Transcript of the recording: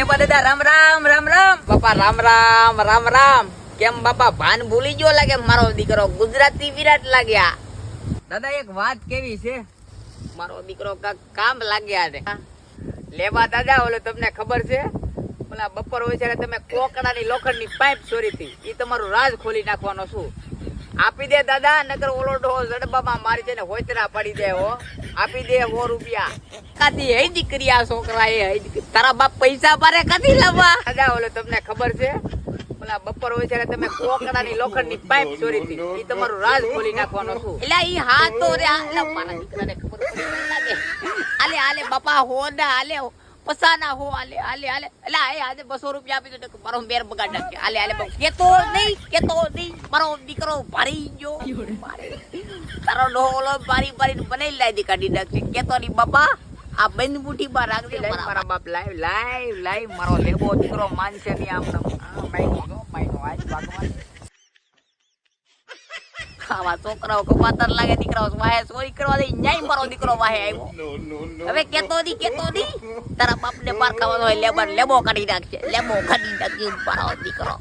લેવા દાદા રામ રામ રામ રામ બાપા રામ રામ રામ રામ. કેમ બાપા ભાન ભૂલી ગયો લાગે મારો દીકરો? ગુજરાતી વિરાટ લાગ્યા દાદા. એક વાત કેવી છે, મારો દીકરો કામ લાગ્યા છે લેવા દાદા. ઓલો તમને ખબર છે ઓલા બપોર હોય છે તમે કોકડાની લોખંડની પાઇપ ચોરી હતી, એ તમારું રાજ ખોલી નાખવાનો છું. આપી દે દાદા, નકર ઓલો ડો જડબામાં મારી છે ને હોતરા પડી દે. હો આપી દે 100 રૂપિયા. કાથી હઈ દીકરી આ છોકરા એ તારા બાપ પૈસા પારે કાથી લાવવા દાદા? ઓલો તમને ખબર છે ઓલા બપોર હોય છે તમે કોકડાની લોખંડની પાઇપ ચોરી હતી, એ તમારું રાજ ખોલી નાખવાનો છું. એટલે ઈ હા તો રે મારા દીકરાને ખબર પડી લાગે. આલે આલે બાપા હો ના આલે પસાના હો આલે આલે આલે. એટલે આજે 200 રૂપિયા આપી દો, મારો બેર બગાડ નાખે. આલે આલે કેતો નહીં મારો દીકરો ભારી ગયો. તારો ડોલો બારી બારી બનાવી લાવી કાઢી નાખશે. કેતો નહીં બાપા, આ બંધ મુઠ્ઠી માં રાખજે. મારા બાપ લાઈવ મારો લેબો દીકરો માનશે નહીં. આમ માઈનો આજ ભગવાન ખાવા છોકરાઓ કપાતર લાગે. દીકરાઓ વાહે ચોરી કરવા દે, ન્યાય મારો દીકરો વાહે આવ્યો. હવે કેતો નહીં તારા બાપ ને પાર ખાવાનો હોય લેબો કાઢી નાખશે. લેબો કાઢી નાખશે મારો દીકરો.